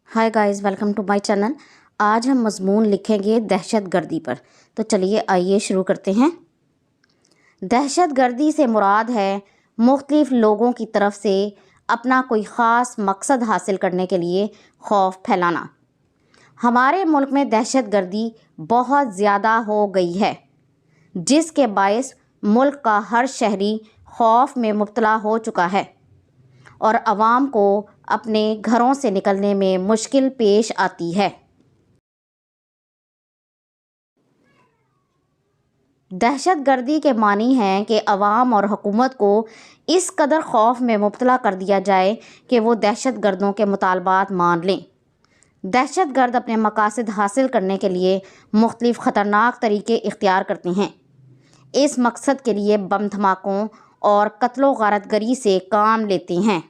Hi guys, welcome to my channel. आज हम मज़मून लिखेंगे दहशतगर्दी पर। तो चलिए आइए शुरू करते हैं। दहशतगर्दी से मुराद है मुख्तलिफ़ लोगों की तरफ से अपना कोई ख़ास मकसद हासिल करने के लिए खौफ फैलाना। हमारे मुल्क में दहशतगर्दी बहुत ज़्यादा हो गई है, जिसके बायस मुल्क का हर शहरी खौफ में मुब्तला हो चुका है और आवाम को अपने घरों से निकलने में मुश्किल पेश आती है। दहशतगर्दी के मानी हैं कि अवाम और हुकूमत को इस कदर खौफ में मुब्तला कर दिया जाए कि वो दहशतगर्दों के मुतालबात मान लें। दहशतगर्द अपने मकासद हासिल करने के लिए मुख्तलिफ़ ख़तरनाक तरीके इख्तियार करते हैं। इस मकसद के लिए बम धमाकों और कत्लो गारतगरी से काम लेते हैं।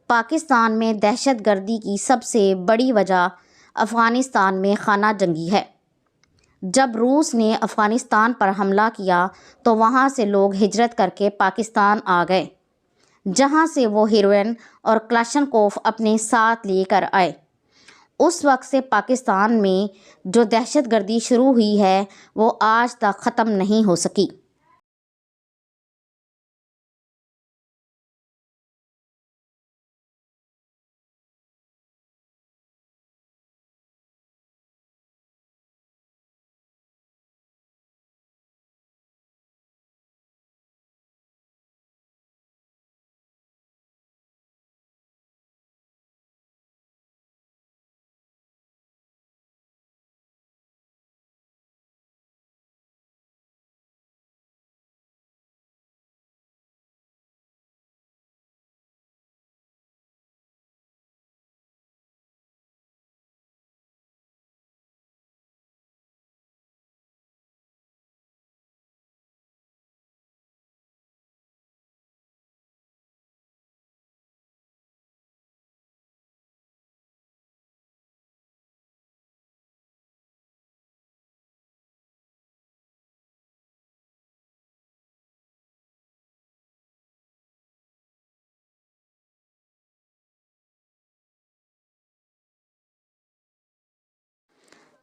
पाकिस्तान में दहशतगर्दी की सबसे बड़ी वजह अफ़गानिस्तान में खाना जंगी है। जब रूस ने अफ़गानिस्तान पर हमला किया तो वहाँ से लोग हिजरत करके पाकिस्तान आ गए, जहाँ से वो हेरोइन और क्लाशनकोफ अपने साथ लेकर आए। उस वक्त से पाकिस्तान में जो दहशतगर्दी शुरू हुई है वो आज तक ख़त्म नहीं हो सकी।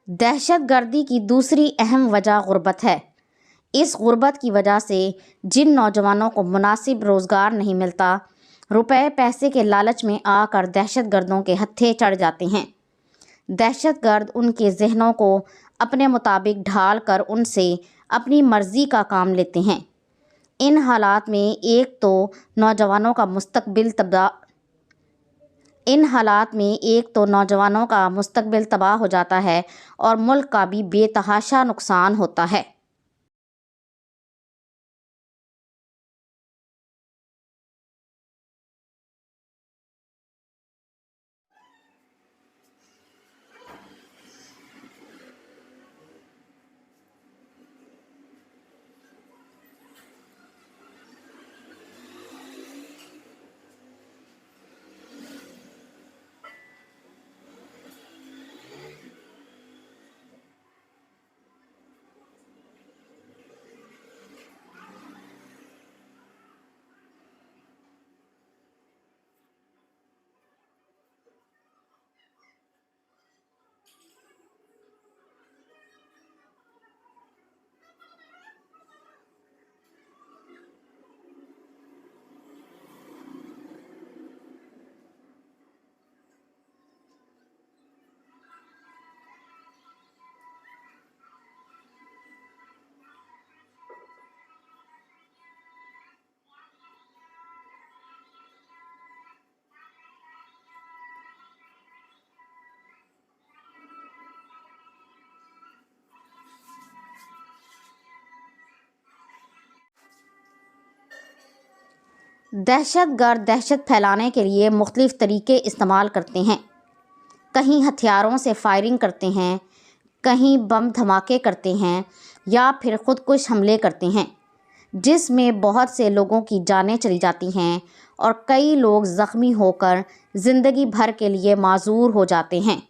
दहशतगर्दी की दूसरी अहम वजह गुर्बत है। इस गुर्बत की वजह से जिन नौजवानों को मुनासिब रोज़गार नहीं मिलता, रुपए पैसे के लालच में आकर दहशतगर्दों के हत्थे चढ़ जाते हैं। दहशतगर्द उनके जहनों को अपने मुताबिक ढाल कर उनसे अपनी मर्ज़ी का काम लेते हैं। इन हालात में एक तो नौजवानों का मुस्तकबिल तबाह हो जाता है और मुल्क का भी बेतहाशा नुकसान होता है। दहशतगर्द दहशत फैलाने के लिए मुख्तलिफ़ तरीक़े इस्तेमाल करते हैं। कहीं हथियारों से फायरिंग करते हैं, कहीं बम धमाके करते हैं या फिर ख़ुदकुश हमले करते हैं, जिसमें बहुत से लोगों की जानें चली जाती हैं और कई लोग ज़ख्मी होकर ज़िंदगी भर के लिए माज़ूर हो जाते हैं।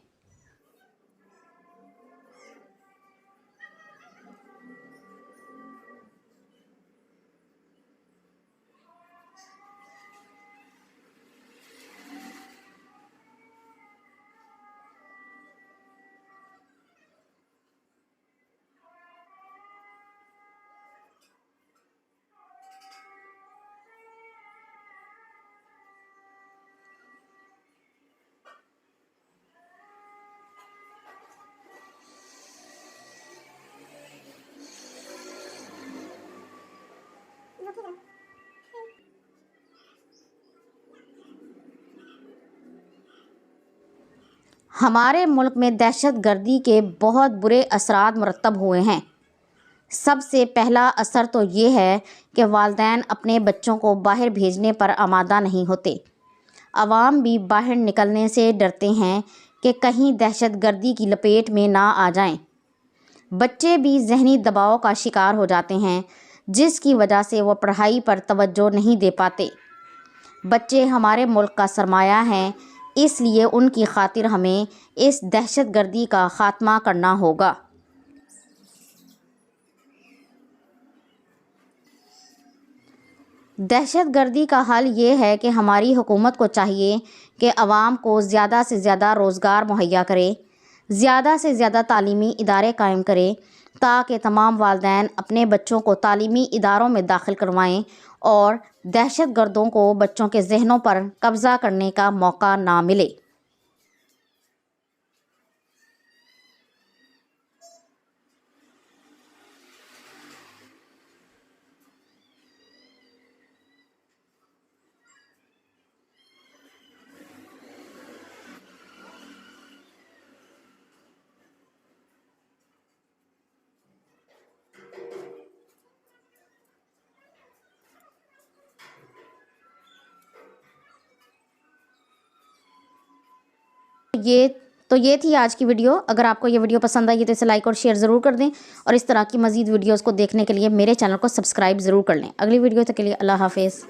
हमारे मुल्क में दहशत गर्दी के बहुत बुरे असरात मुरतब हुए हैं। सबसे पहला असर तो ये है कि वालिदैन अपने बच्चों को बाहर भेजने पर आमादा नहीं होते। आवाम भी बाहर निकलने से डरते हैं कि कहीं दहशत गर्दी की लपेट में ना आ जाएं। बच्चे भी ज़हनी दबाव का शिकार हो जाते हैं, जिसकी वजह से वो पढ़ाई पर तवज्जो नहीं दे पाते। बच्चे हमारे मुल्क का सरमाया हैं, इसलिए उनकी खातिर हमें इस दहशत गर्दी का ख़ात्मा करना होगा। दहशत गर्दी का हल ये है कि हमारी हुकूमत को चाहिए कि आवाम को ज़्यादा से ज़्यादा रोज़गार मुहैया करे, ज़्यादा से ज़्यादा तालीमी इदारे कायम करे, ताकि तमाम वालिदैन अपने बच्चों को तालीमी इदारों में दाखिल करवाएं और दहशत गर्दों को बच्चों के जहनों पर कब्ज़ा करने का मौका ना मिले। ये थी आज की वीडियो। अगर आपको ये वीडियो पसंद आई तो इसे लाइक और शेयर ज़रूर कर दें और इस तरह की मज़ीद वीडियोज़ को देखने के लिए मेरे चैनल को सब्सक्राइब ज़रूर कर लें। अगली वीडियो तक के लिए अल्लाह हाफ़िज़।